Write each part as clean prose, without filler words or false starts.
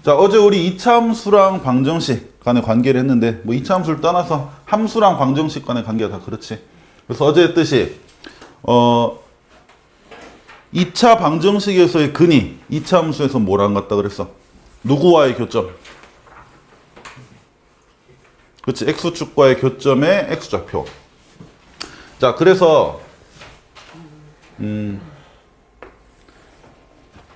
자, 어제 우리 이차함수랑 방정식 간의 관계를 했는데 뭐 이차함수를 떠나서 함수랑 방정식 간의 관계가 다 그렇지. 그래서 어제 했듯이 2차 방정식에서의 근이 2차 함수에서 뭐랑 같다 그랬어? 누구와의 교점? 그렇지, x축과의 교점의 x좌표. 자, 그래서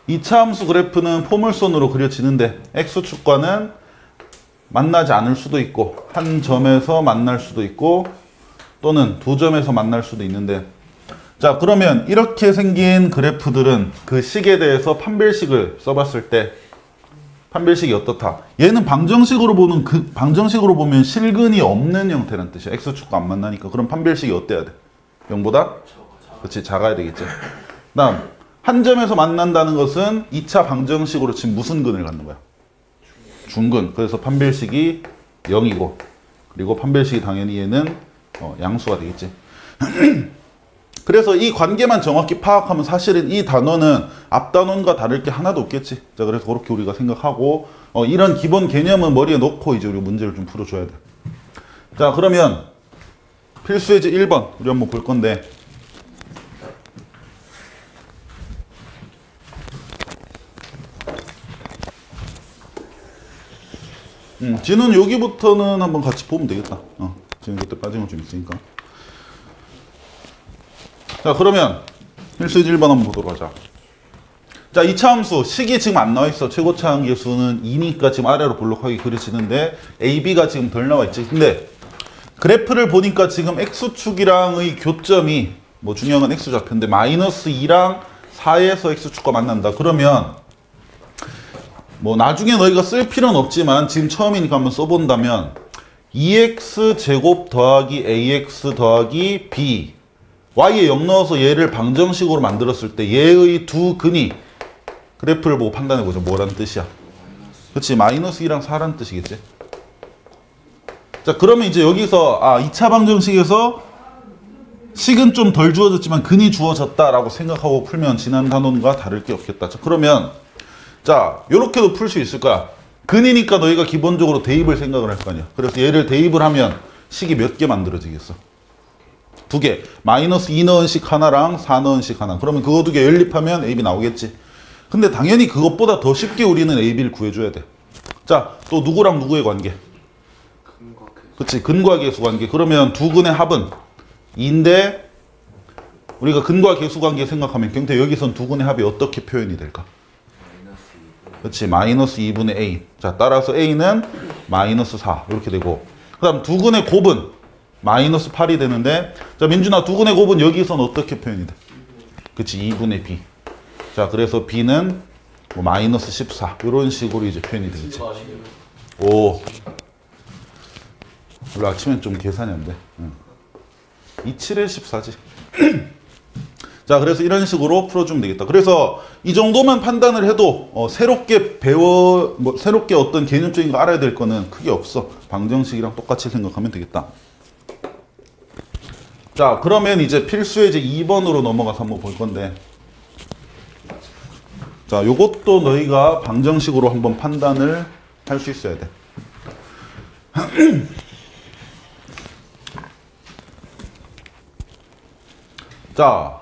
2차 함수 그래프는 포물선으로 그려지는데 x축과는 만나지 않을 수도 있고 한 점에서 만날 수도 있고 또는 두 점에서 만날 수도 있는데, 자, 그러면 이렇게 생긴 그래프들은 그 식에 대해서 판별식을 써봤을 때 판별식이 어떻다? 얘는 방정식으로 보면 실근이 없는 형태란 뜻이야. x축과 안 만나니까. 그럼 판별식이 어때야 돼? 0보다? 그렇지, 작아야 되겠지. 다음, 한 점에서 만난다는 것은 2차 방정식으로 지금 무슨 근을 갖는 거야? 중근. 그래서 판별식이 0이고, 그리고 판별식이 당연히 얘는 양수가 되겠지. 그래서 이 관계만 정확히 파악하면 사실은 이 단원은 앞 단원과 다를 게 하나도 없겠지. 자, 그래서 그렇게 우리가 생각하고 이런 기본 개념은 머리에 넣고 이제 우리 문제를 좀 풀어줘야 돼. 자, 그러면 필수 예제 1번 우리 한번 볼 건데, 지는 여기부터는 한번 같이 보면 되겠다. 지금 그때 빠진 거 좀 있으니까. 자, 그러면 필수 예제 1번 한번 보도록 하자. 자, 2차 함수 식이 지금 안 나와 있어. 최고차 한계수는 2니까 지금 아래로 볼록하게 그려지는데 AB가 지금 덜 나와 있지. 근데 그래프를 보니까 지금 x축이랑의 교점이 뭐 중요한 건 x좌표인데 마이너스 2랑 4에서 x축과 만난다. 그러면 뭐 나중에 너희가 쓸 필요는 없지만 지금 처음이니까 한번 써본다면 2x 제곱 더하기 ax 더하기 b y에 0 넣어서 얘를 방정식으로 만들었을 때 얘의 두 근이 그래프를 보고 판단해보자. 뭐라는 뜻이야? 그렇지, 마이너스 2랑 4라는 뜻이겠지. 자, 그러면 이제 여기서 2차 방정식에서 식은 좀 덜 주어졌지만 근이 주어졌다라고 생각하고 풀면 지난 단원과 다를 게 없겠다. 자, 그러면 자, 요렇게도 풀 수 있을 거야. 근이니까 너희가 기본적으로 대입을 생각을 할 거 아니야. 그래서 얘를 대입을 하면 식이 몇 개 만들어지겠어? 2개. 마이너스 2 넣은 식 하나랑 4 넣은 식 하나. 그러면 그거 2개 연립하면 AB 나오겠지. 근데 당연히 그것보다 더 쉽게 우리는 AB를 구해줘야 돼. 자, 또 누구랑 누구의 관계? 그치, 근과 계수 관계. 그러면 두 근의 합은 2인데 우리가 근과 계수 관계 생각하면 경태 여기선 두 근의 합이 어떻게 표현이 될까? 그렇지, 마이너스 2분의 A. 자, 따라서 A는 마이너스 4 이렇게 되고, 그 다음 두 근의 곱은 마이너스 8이 되는데, 자, 민준아, 두 근의 곱은 여기선 어떻게 표현이 돼? 그치, 2분의 B. 자, 그래서 B는 뭐 마이너스 14 이런 식으로 이제 표현이 되겠지. 오, 원래 아침엔 좀 계산이 안 돼. 27에 14지. 자, 그래서 이런 식으로 풀어주면 되겠다. 그래서 이 정도만 판단을 해도 새롭게 새롭게 어떤 개념적인 거 알아야 될 거는 크게 없어. 방정식이랑 똑같이 생각하면 되겠다. 자, 그러면 이제 필수 예제 2번으로 넘어가서 한번 볼 건데, 자, 요것도 너희가 방정식으로 한번 판단을 할 수 있어야 돼. 자,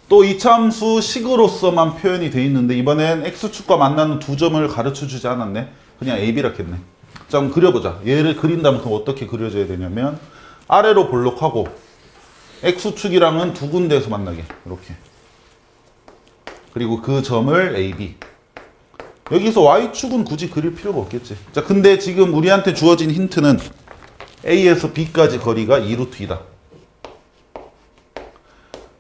또 2차 함수 식으로서만 표현이 돼 있는데 이번엔 x축과 만나는 두 점을 가르쳐 주지 않았네. 그냥 AB라 했네. 자, 그럼 그려보자. 얘를 그린다면 그럼 어떻게 그려져야 되냐면 아래로 볼록하고 x축이랑은 두 군데에서 만나게 이렇게, 그리고 그 점을 AB. 여기서 y축은 굳이 그릴 필요가 없겠지. 자, 근데 지금 우리한테 주어진 힌트는 A에서 B까지 거리가 2루트 2다.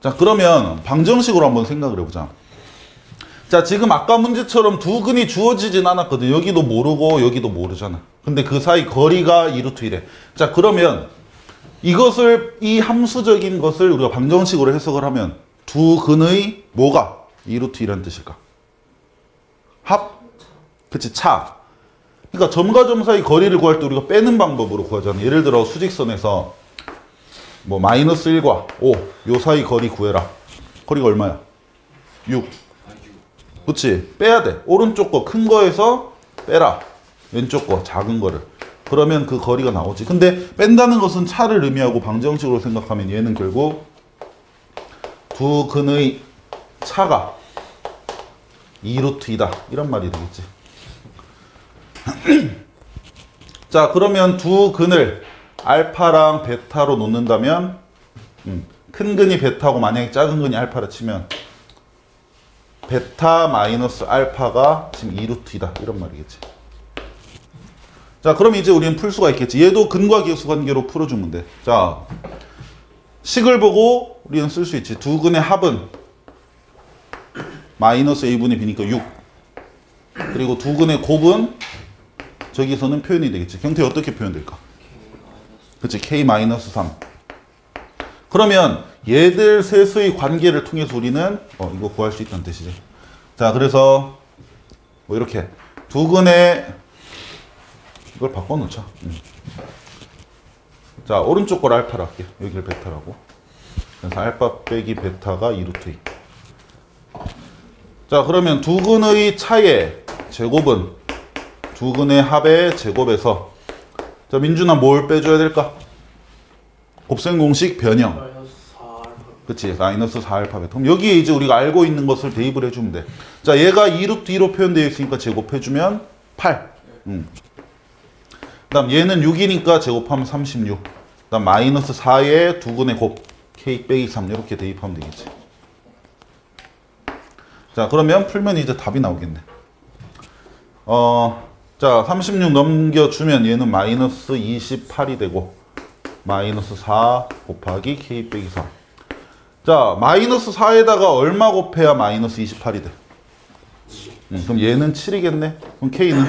자, 그러면 방정식으로 한번 생각을 해보자. 자, 지금 아까 문제처럼 두 근이 주어지진 않았거든. 여기도 모르고 여기도 모르잖아. 근데 그 사이 거리가 2루트 1에. 자, 그러면 이것을, 이 함수적인 것을 우리가 방정식으로 해석을 하면 두 근의 뭐가 2루트 1이라는 뜻일까? 합? 그치, 차. 그러니까 점과 점 사이 거리를 구할 때 우리가 빼는 방법으로 구하잖아. 예를 들어 수직선에서 뭐 마이너스 1과 5 요 사이 거리 구해라. 거리가 얼마야? 6. 그치? 빼야 돼. 오른쪽 거 큰 거에서 빼라. 왼쪽 거 작은 거를. 그러면 그 거리가 나오지. 근데 뺀다는 것은 차를 의미하고 방정식으로 생각하면 얘는 결국 두 근의 차가 2루트이다. 이런 말이 되겠지. 자, 그러면 두 근을 알파랑 베타로 놓는다면 큰 근이 베타고 만약에 작은 근이 알파라 치면 베타 마이너스 알파가 지금 2루트이다. 이런 말이겠지. 자, 그럼 이제 우리는 풀 수가 있겠지. 얘도 근과 계수 관계로 풀어주면 돼. 자, 식을 보고 우리는 쓸 수 있지. 두 근의 합은 마이너스 a분의 b니까 6. 그리고 두 근의 곱은 저기서는 표현이 되겠지. 경태 어떻게 표현될까? 그치, k-3. 그러면 얘들 셋의 관계를 통해서 우리는 이거 구할 수 있다는 뜻이지. 자, 그래서 뭐 이렇게 두 근의 이걸 바꿔놓자. 자, 오른쪽 걸 알파로 할게. 여기를 베타라고. 그래서 알파 빼기 베타가 2루트 2. 자, 그러면 두 근의 차의 제곱은 두 근의 합의 제곱에서 자, 민준아 뭘 빼줘야 될까? 곱셈 공식 변형. 그치, 마이너스 4알파 베타. 그럼 여기에 이제 우리가 알고 있는 것을 대입을 해주면 돼. 자, 얘가 2루트 2로 표현되어 있으니까 제곱해주면 8. 그 다음 얘는 6이니까 제곱하면 36. 그 다음 마이너스 4에 두 근의 곱 k 빼기 3 이렇게 대입하면 되겠지. 자, 그러면 풀면 이제 답이 나오겠네. 자, 36 넘겨주면 얘는 마이너스 28이 되고 마이너스 4 곱하기 k 빼기 3. 자, 마이너스 4에다가 얼마 곱해야 마이너스 28이 돼? 그럼 얘는 7이겠네? 그럼 k는?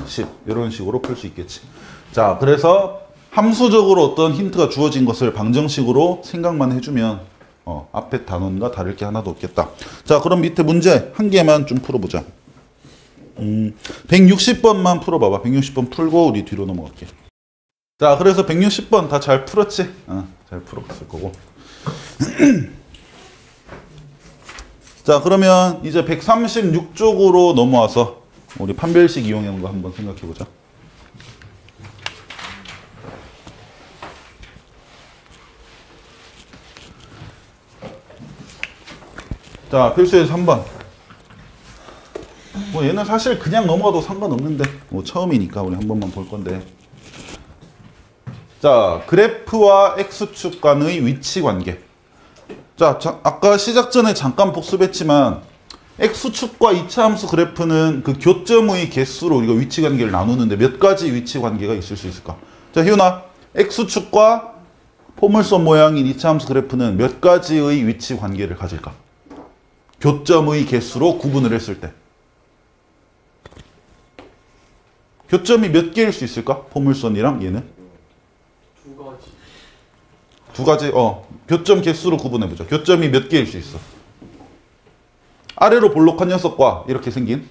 10. 이런 식으로 풀 수 있겠지. 자, 그래서 함수적으로 어떤 힌트가 주어진 것을 방정식으로 생각만 해주면 앞에 단원과 다를 게 하나도 없겠다. 자, 그럼 밑에 문제 한 개만 좀 풀어보자. 160번만 풀어봐봐. 160번 풀고 우리 뒤로 넘어갈게. 자, 그래서 160번 다 잘 풀었지? 잘 풀었을 거고. 자, 그러면 이제 136쪽으로 넘어와서 우리 판별식 이용하는 거 한번 생각해 보자. 자, 필수에서 3번. 뭐 얘는 사실 그냥 넘어가도 상관없는데 뭐 처음이니까 우리 한 번만 볼 건데. 자, 그래프와 x축 간의 위치 관계. 자, 아까 시작 전에 잠깐 복습했지만 x축과 이차함수 그래프는 그 교점의 개수로 우리가 위치 관계를 나누는데 몇 가지 위치 관계가 있을 수 있을까? 자, 희훈아, x축과 포물선 모양인 이차함수 그래프는 몇 가지의 위치 관계를 가질까? 교점의 개수로 구분을 했을 때. 교점이 몇 개일 수 있을까? 포물선이랑 얘는? 두 가지, 교점 개수로 구분해보자. 교점이 몇 개일 수 있어? 아래로 볼록한 녀석과 이렇게 생긴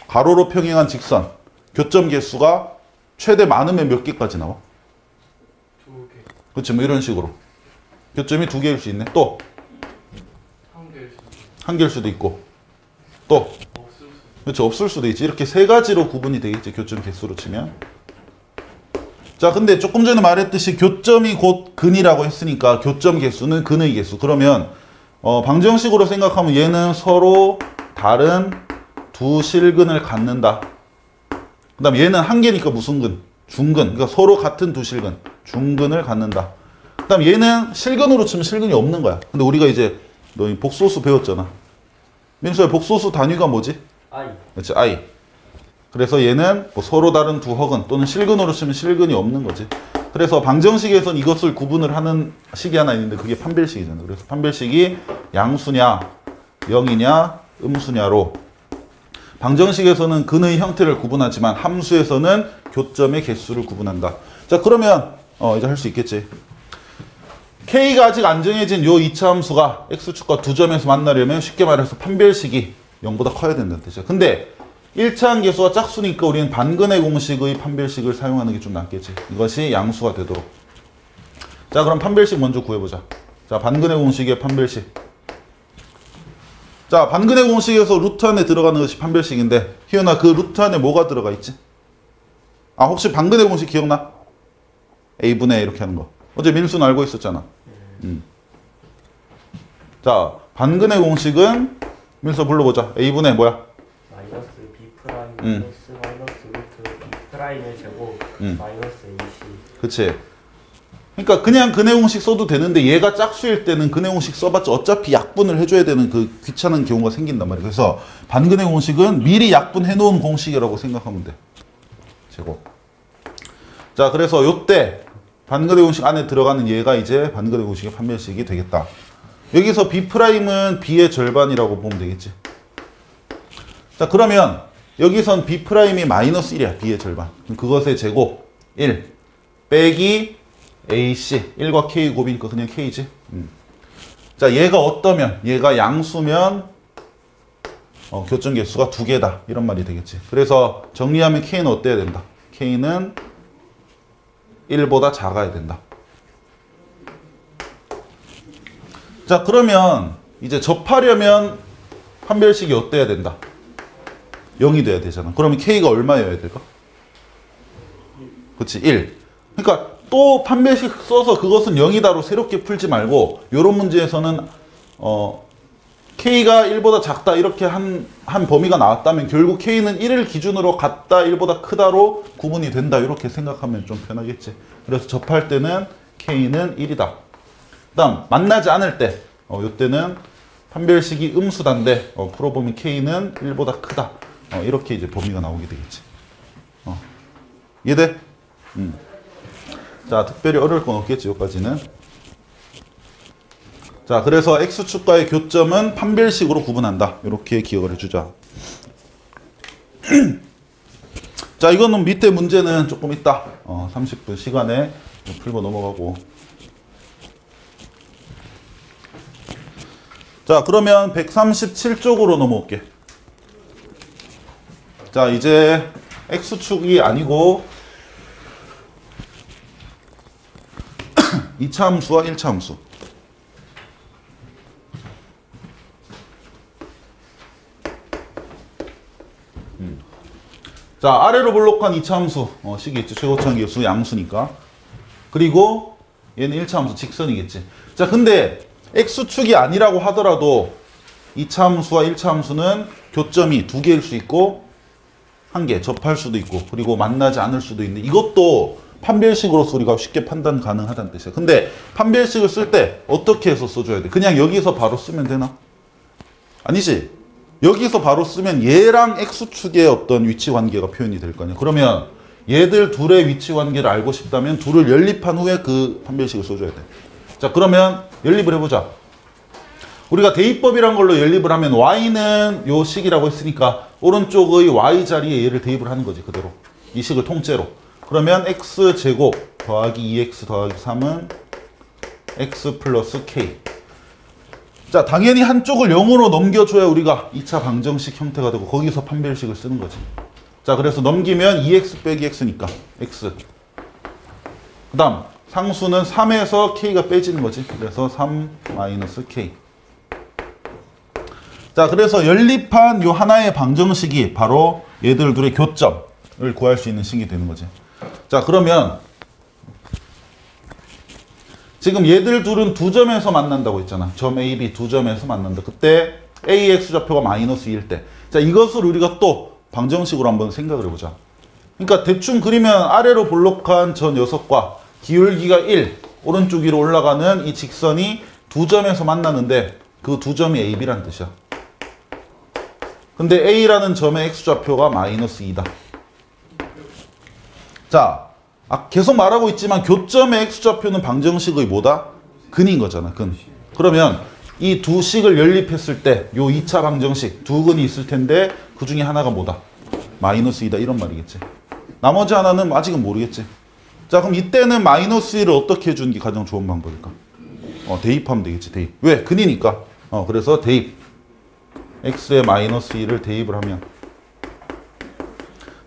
가로로 평행한 직선. 교점 개수가 최대 많으면 몇 개까지 나와? 2개. 그렇지, 뭐 이런 식으로. 교점이 2개일 수 있네. 또? 1개일 수도 있고. 1개일 수도 있고. 또? 그렇죠, 없을 수도 있지. 이렇게 세 가지로 구분이 되겠지, 교점 개수로 치면. 자, 근데 조금 전에 말했듯이 교점이 곧 근이라고 했으니까 교점 개수는 근의 개수. 그러면 방정식으로 생각하면 얘는 서로 다른 두 실근을 갖는다. 그 다음 얘는 한 개니까 무슨 근? 중근. 그러니까 서로 같은 두 실근. 중근을 갖는다. 그 다음 얘는 실근으로 치면 실근이 없는 거야. 근데 우리가 이제 너 복소수 배웠잖아. 민수야, 복소수 단위가 뭐지? I. 그렇지, I. 그래서 얘는 뭐 서로 다른 두 허근 또는 실근으로 치면 실근이 없는 거지. 그래서 방정식에서는 이것을 구분을 하는 식이 하나 있는데 그게 판별식이잖아. 그래서 판별식이 양수냐, 0이냐, 음수냐로 방정식에서는 근의 형태를 구분하지만 함수에서는 교점의 개수를 구분한다. 자, 그러면 이제 할 수 있겠지. K가 아직 안 정해진 요 2차 함수가 X축과 두 점에서 만나려면 쉽게 말해서 판별식이 0보다 커야 된다는 뜻이야. 근데 1차 함계수가 짝수니까 우리는 반근의 공식의 판별식을 사용하는 게 좀 낫겠지. 이것이 양수가 되도록. 자, 그럼 판별식 먼저 구해보자. 자, 반근의 공식의 판별식. 자, 반근의 공식에서 루트 안에 들어가는 것이 판별식인데 희연아 그 루트 안에 뭐가 들어가 있지? 아 혹시 반근의 공식 기억나? A분의 A 이렇게 하는 거. 어제 민수는 알고 있었잖아. 자, 반근의 공식은 민수 불러보자. A분의 뭐야? 마이너스 B 프라임 마이너스 루트 B 프라임의 제곱 마이너스 AC. 그치. 그러니까 그냥 근의 공식 써도 되는데 얘가 짝수일 때는 근의 공식 써봤자 어차피 약분을 해줘야 되는 그 귀찮은 경우가 생긴단 말이야. 그래서 반근의 공식은 미리 약분해 놓은 공식이라고 생각하면 돼. 제곱. 자, 그래서 요때 반근의 공식 안에 들어가는 얘가 이제 반근의 공식의 판별식이 되겠다. 여기서 B'은 B의 절반이라고 보면 되겠지. 자, 그러면 여기선 B'이 마이너스 1이야. B의 절반. 그것의 제곱 1 빼기 AC 1과 K 곱이니까 그냥 K지. 자, 얘가 어떠면 얘가 양수면 교점 개수가 2개다 이런 말이 되겠지. 그래서 정리하면 K는 어때야 된다? K는 1보다 작아야 된다. 자, 그러면 이제 접하려면 판별식이 어때야 된다? 0이 돼야 되잖아. 그러면 K가 얼마여야 될까? 그렇지, 1. 그러니까 또 판별식 써서 그것은 0이다로 새롭게 풀지 말고 이런 문제에서는 K가 1보다 작다 이렇게 한 범위가 나왔다면 결국 K는 1을 기준으로 같다 1보다 크다로 구분이 된다 이렇게 생각하면 좀 편하겠지. 그래서 접할 때는 K는 1이다. 그 다음 만나지 않을 때 이때는 판별식이 음수단데 풀어보면 K는 1보다 크다. 이렇게 이제 범위가 나오게 되겠지. 이해돼? 자, 특별히 어려울 건 없겠지, 여기까지는. 자, 그래서 X축과의 교점은 판별식으로 구분한다. 이렇게 기억을 해주자. 자, 이거는 밑에 문제는 조금 있다. 30분 시간에 풀고 넘어가고. 자, 그러면 137쪽으로 넘어올게. 자, 이제 X축이 아니고 2차 함수와 1차 함수. 자, 아래로 볼록한 2차 함수. 식이 있지. 최고차항 계수 양수니까. 그리고 얘는 1차 함수 직선이겠지. 자, 근데 X축이 아니라고 하더라도 2차 함수와 1차 함수는 교점이 2개일 수 있고 1개 접할 수도 있고 그리고 만나지 않을 수도 있는데 이것도 판별식으로서 우리가 쉽게 판단 가능하다는 뜻이야. 근데 판별식을 쓸 때 어떻게 해서 써줘야 돼? 그냥 여기서 바로 쓰면 되나? 아니지. 여기서 바로 쓰면 얘랑 X축의 어떤 위치 관계가 표현이 될 거 아니야. 그러면 얘들 둘의 위치 관계를 알고 싶다면 둘을 연립한 후에 그 판별식을 써줘야 돼. 자, 그러면 연립을 해보자. 우리가 대입법이란 걸로 연립을 하면 y는 요 식이라고 했으니까 오른쪽의 y 자리에 얘를 대입을 하는 거지. 그대로. 이 식을 통째로. 그러면 x제곱 더하기 2x 더하기 3은 x 플러스 k. 자, 당연히 한쪽을 0으로 넘겨줘야 우리가 2차 방정식 형태가 되고 거기서 판별식을 쓰는 거지. 자, 그래서 넘기면 2x 빼기 x니까 x. 그 다음 상수는 3에서 k가 빼지는 거지. 그래서 3 마이너스 k. 자, 그래서 연립한 요 하나의 방정식이 바로 얘들 둘의 교점을 구할 수 있는 식이 되는 거지. 자, 그러면 지금 얘들 둘은 두 점에서 만난다고 했잖아. 점 A, B 두 점에서 만난다. 그때 A X좌표가 마이너스 2일 때. 자, 이것을 우리가 또 방정식으로 한번 생각을 해보자. 그러니까 대충 그리면 아래로 볼록한 저 녀석과 기울기가 1, 오른쪽 위로 올라가는 이 직선이 두 점에서 만나는데 그 두 점이 A, B라는 뜻이야. 근데 A라는 점의 X좌표가 마이너스 2다. 자, 계속 말하고 있지만 교점의 X좌표는 방정식의 뭐다? 근인 거잖아, 근. 그러면 이 두 식을 연립했을 때 요 2차 방정식 두 근이 있을 텐데 그 중에 하나가 뭐다? 마이너스 2다 이런 말이겠지. 나머지 하나는 아직은 모르겠지. 자, 그럼 이때는 마이너스 1을 어떻게 해주는 게 가장 좋은 방법일까? 대입하면 되겠지, 대입. 왜? 근이니까. 그래서 대입. x에 마이너스 1을 대입을 하면.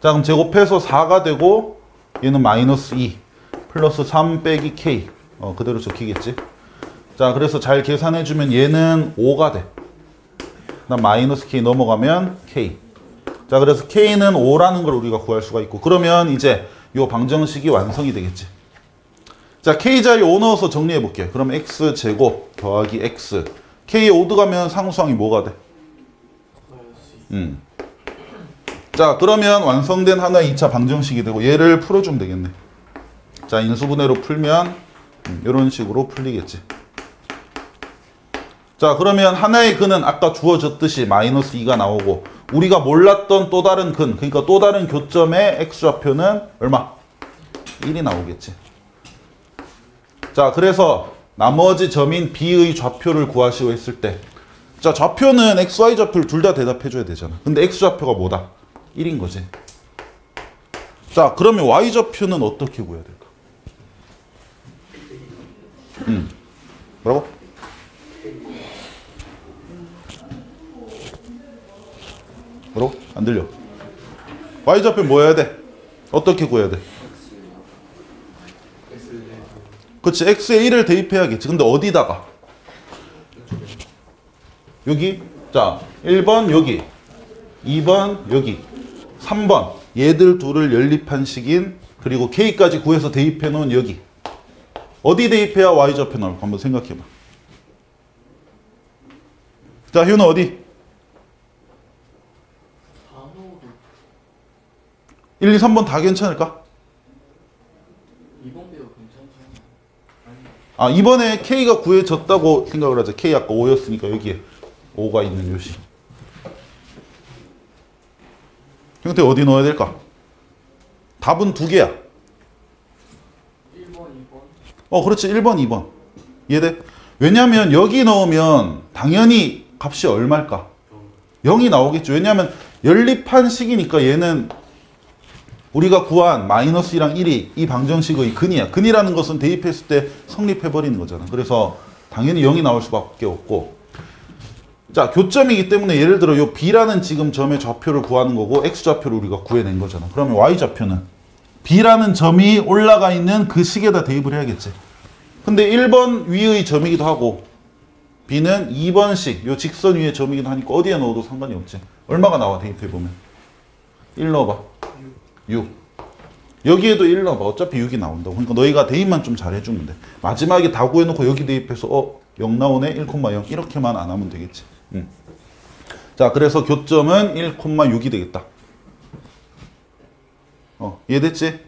자, 그럼 제곱해서 4가 되고 얘는 마이너스 2 플러스 3 빼기 k. 그대로 적히겠지. 자, 그래서 잘 계산해주면 얘는 5가 돼. 그다음 마이너스 k 넘어가면 k. 자, 그래서 k는 5라는 걸 우리가 구할 수가 있고, 그러면 이제 이 방정식이 완성이 되겠지. 자, k 자리 5 넣어서 정리해 볼게. 그럼 x 제곱 더하기 x. k에 5 들어가면 상수항이 뭐가 돼? 자, 그러면 완성된 하나의 2차 방정식이 되고 얘를 풀어주면 되겠네. 자, 인수분해로 풀면 이런 식으로 풀리겠지. 자, 그러면 하나의 근은 아까 주어졌듯이 마이너스 2가 나오고, 우리가 몰랐던 또 다른 근, 그러니까 또 다른 교점의 x좌표는 얼마? 1이 나오겠지. 자, 그래서 나머지 점인 b의 좌표를 구하시오 했을 때, 자, 좌표는 x, y 좌표를 둘 다 대답해줘야 되잖아. 근데 x좌표가 뭐다? 1인 거지. 자, 그러면 y좌표는 어떻게 구해야 될까? 뭐라고? 뭐라고? 안 들려. y좌표 뭐 해야 돼? 어떻게 구해야 돼? 그렇지, x에 1을 대입해야겠지. 근데 어디다가? 여기. 자, 1번 여기, 2번 여기, 3번 얘들 둘을 연립한 식인, 그리고 k까지 구해서 대입해 놓은 여기. 어디 대입해야 y좌표 나올까? 한번 생각해봐. 자, 효는 어디? 1, 2, 3번 다 괜찮을까? 2번 배우 괜찮죠? 아, 이번에 k가 구해졌다고 생각을 하자. k 아까 5였으니까 여기에 5가 있는 요시. 형태 어디 넣어야 될까? 답은 두 개야. 1번, 2번. 그렇지. 1번, 2번. 이해돼? 왜냐면 여기 넣으면 당연히 값이 얼마일까? 0이 나오겠죠. 왜냐면 연립한 식이니까 얘는 우리가 구한 마이너스 2랑 1이 이 방정식의 근이야. 근이라는 것은 대입했을 때 성립해버리는 거잖아. 그래서 당연히 0이 나올 수밖에 없고. 자, 교점이기 때문에 예를 들어 요 b라는 지금 점의 좌표를 구하는 거고 x좌표를 우리가 구해낸 거잖아. 그러면 y좌표는 b라는 점이 올라가 있는 그 식에다 대입을 해야겠지. 근데 1번 위의 점이기도 하고 b는 2번식 요 직선 위의 점이기도 하니까 어디에 넣어도 상관이 없지. 얼마가 나와 대입해보면? 1 넣어봐. 6. 여기에도 1 넣어봐. 어차피 6이 나온다고. 그러니까 너희가 대입만 좀 잘해주면 돼. 마지막에 다 구해놓고 여기 대입해서 0 나오네? 1,0 이렇게만 안 하면 되겠지. 자, 그래서 교점은 1,6이 되겠다. 이해됐지?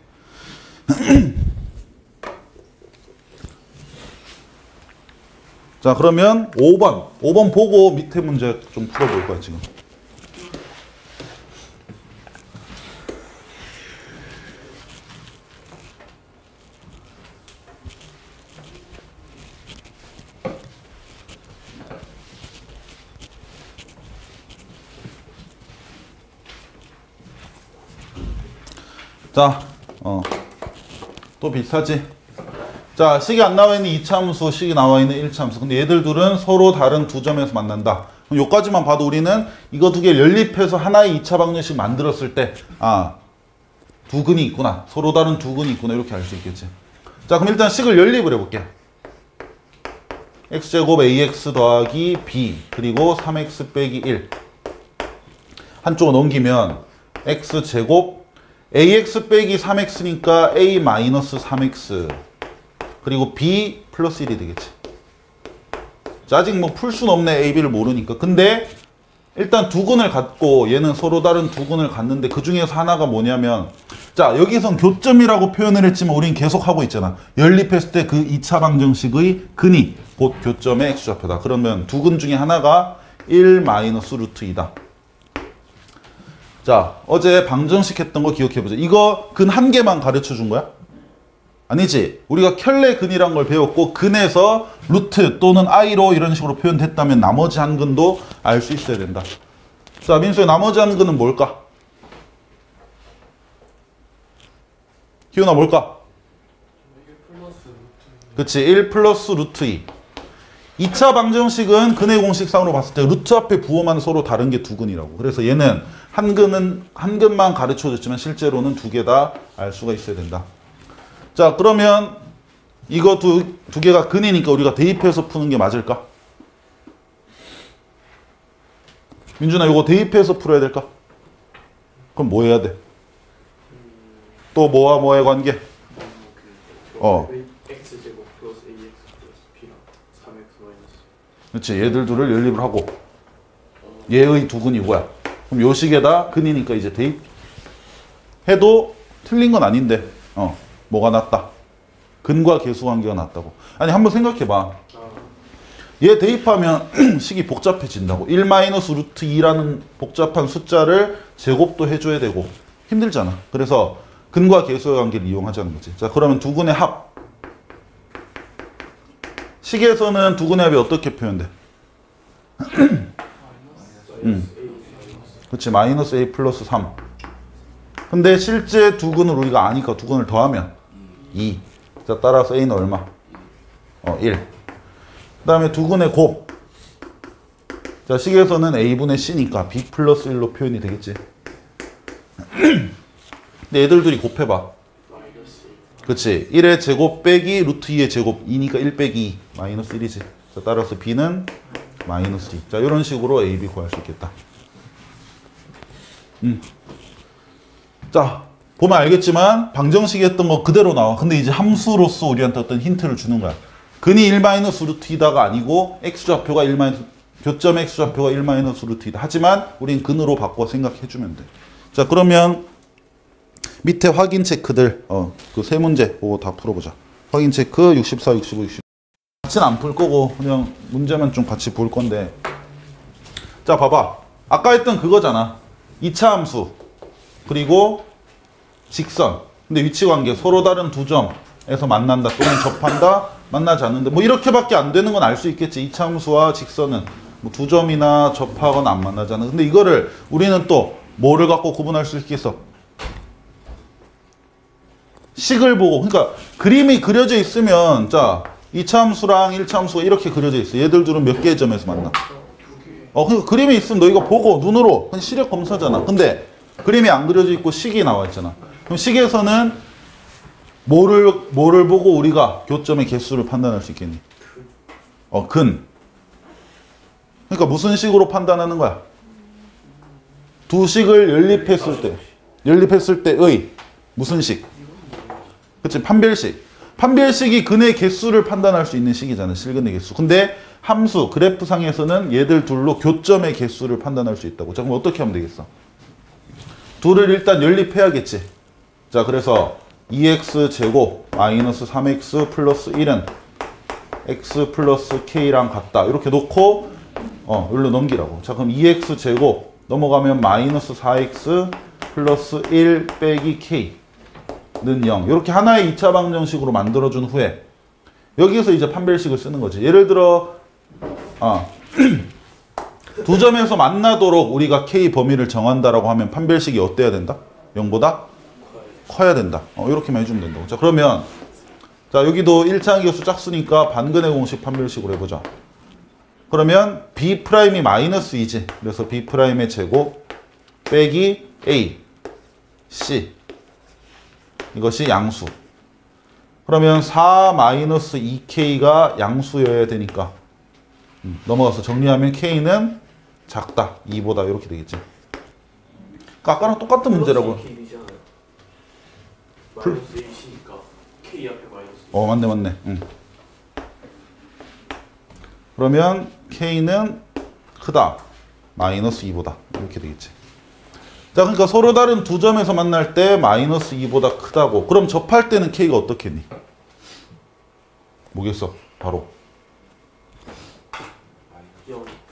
자, 그러면 5번 보고 밑에 문제 좀 풀어볼 거야 지금. 자, 또 비슷하지? 자, 식이 안 나와 있는 2차 함수, 식이 나와 있는 1차 함수. 근데 얘들 둘은 서로 다른 두 점에서 만난다. 그럼 요까지만 봐도 우리는 이거 두 개 연립해서 하나의 2차 방정식 만들었을 때, 두 근이 있구나. 서로 다른 두 근이 있구나. 이렇게 알 수 있겠지. 자, 그럼 일단 식을 연립을 해볼게. x제곱 ax 더하기 b, 그리고 3x 빼기 1. 한쪽으로 넘기면 x제곱 ax 빼기 3x니까 a 마이너스 3x 그리고 b 플러스 1이 되겠지. 자, 아직 뭐 풀 수는 없네. a, b를 모르니까. 근데 일단 두 근을 갖고 얘는 서로 다른 두 근을 갖는데 그 중에서 하나가 뭐냐면, 자, 여기선 교점이라고 표현을 했지만 우린 계속 하고 있잖아. 연립했을 때 그 2차 방정식의 근이 곧 교점의 x좌표다. 그러면 두 근 중에 하나가 1 마이너스 루트 2다. 자, 어제 방정식 했던 거 기억해보자. 이거 근 한 개만 가르쳐 준 거야? 아니지. 우리가 켤레 근이란 걸 배웠고 근에서 루트 또는 i로 이런 식으로 표현됐다면 나머지 한 근도 알 수 있어야 된다. 자, 민수의 나머지 한 근은 뭘까? 기훈아 뭘까? 1 플러스 루트. 그치, 1 플러스 루트 2. 2차 방정식은 근의 공식상으로 봤을 때 루트 앞에 부호만 서로 다른 게 두 근이라고. 그래서 얘는 한 근만 가르쳐줬지만 실제로는 두 개 다 알 수가 있어야 된다. 자, 그러면 이거 두 개가 근이니까 우리가 대입해서 푸는 게 맞을까? 민준아 이거 대입해서 풀어야 될까? 그럼 뭐 해야 돼? 또 뭐와 뭐의 관계? x제곱 플러스 ax 플러스 b랑 3x 마이너스. 그렇지. 얘들 둘을 연립을 하고 얘의 두 근이 뭐야? 그럼 요 식에다 근이니까 이제 대입 해도 틀린 건 아닌데 뭐가 낫다? 근과 계수 관계가 낫다고. 아니 한번 생각해봐. 얘 대입하면 식이 복잡해진다고. 1 마이너스 루트 2라는 복잡한 숫자를 제곱도 해줘야 되고 힘들잖아. 그래서 근과 계수의 관계를 이용하자는 거지. 자 그러면 두 근의 합. 식에서는 두 근의 합이 어떻게 표현돼? 그렇지. 마이너스 a 플러스 3. 근데 실제 두 근을 우리가 아니까 두 근을 더하면 2. 자 따라서 a는 얼마? 1. 그 다음에 두 근의 곱. 자 식에서는 a분의 c니까 b 플러스 1로 표현이 되겠지. 근데 얘들 둘이 곱해봐. 그치. 1의 제곱 빼기 루트 2의 제곱 2니까 1 빼기 2 마이너스 1이지. 자 따라서 b는 마이너스 2. 자 이런 식으로 a, b 구할 수 있겠다. 자 보면 알겠지만 방정식이 했던 거 그대로 나와. 근데 이제 함수로서 우리한테 어떤 힌트를 주는 거야. 근이 1 마이너스 루트 2다가 아니고 x좌표가 1 마이너스 교점 x좌표가 1 마이너스 루트 2다. 하지만 우린 근으로 바꿔 생각해 주면 돼. 자 그러면 밑에 확인 체크들 그 세 문제 그거 다 풀어보자. 확인 체크 64, 65, 66 같이는 안 풀 거고 그냥 문제만 좀 같이 볼 건데. 자 봐봐. 아까 했던 그거잖아. 2차 함수 그리고 직선. 근데 위치관계 서로 다른 두 점에서 만난다 또는 접한다 만나지 않는다. 뭐 이렇게밖에 안 되는 건 알 수 있겠지. 2차 함수와 직선은 뭐 두 점이나 접하거나 안 만나잖아. 근데 이거를 우리는 또 뭐를 갖고 구분할 수 있겠어? 식을 보고. 그러니까 그림이 그려져 있으면 자 2차 함수랑 1차 함수가 이렇게 그려져 있어. 얘들 둘은 몇 개의 점에서 만나? 그러니까 그림이 있으면 너 이거 보고 눈으로 그냥 시력 검사잖아. 근데 그림이 안 그려져 있고 식이 나와 있잖아. 그럼 식에서는 뭐를 보고 우리가 교점의 개수를 판단할 수 있겠니? 근. 그러니까 무슨 식으로 판단하는 거야? 두 식을 연립했을 때의 무슨 식? 그치, 판별식. 판별식이 근의 개수를 판단할 수 있는 식이잖아. 실근의 개수. 근데 함수, 그래프상에서는 얘들 둘로 교점의 개수를 판단할 수 있다고. 자, 그럼 어떻게 하면 되겠어? 둘을 일단 연립해야겠지. 자, 그래서 2x 제곱 마이너스 3x 플러스 1은 x 플러스 k랑 같다. 이렇게 놓고 여기로 넘기라고. 자, 그럼 2x 제곱 넘어가면 마이너스 4x 플러스 1 빼기 k는 0. 이렇게 하나의 2차 방정식으로 만들어준 후에 여기에서 이제 판별식을 쓰는 거지. 예를 들어 두 점에서 만나도록 우리가 k 범위를 정한다라고 하면 판별식이 어때야 된다? 0보다 커야 된다. 이렇게만 해주면 된다고. 자, 그러면 자 여기도 1차 계수 짝수니까 반근의 공식 판별식으로 해보자. 그러면 b'이 마이너스 2지. 그래서 b'의 제곱 빼기 a, c 이것이 양수. 그러면 4 마이너스 2k가 양수여야 되니까 넘어가서 정리하면 k는 작다. 2보다 이렇게 되겠지. 그러니까 아까랑 똑같은 문제라고. 마이너스 A시니까 K 앞에 마이너스. 맞네. 그러면 k는 크다. 마이너스 2보다 이렇게 되겠지. 자, 그러니까 서로 다른 두 점에서 만날 때 마이너스 2보다 크다고. 그럼 접할 때는 k가 어떻겠니? 뭐겠어? 바로.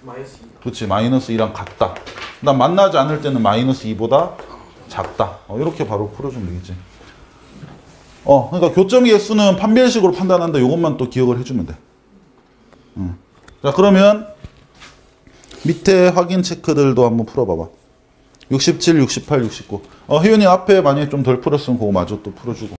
마이너스 2. 그렇지. 마이너스 2랑 같다. 난 만나지 않을 때는 마이너스 2보다 작다. 이렇게 바로 풀어주면 되겠지. 그러니까 교점 개수는 판별식으로 판단한다. 이것만 또 기억을 해주면 돼. 자, 그러면 밑에 확인 체크들도 한번 풀어봐봐. 67, 68, 69. 혜윤이 앞에 만약에 좀 덜 풀었으면 그거 마저 또 풀어주고.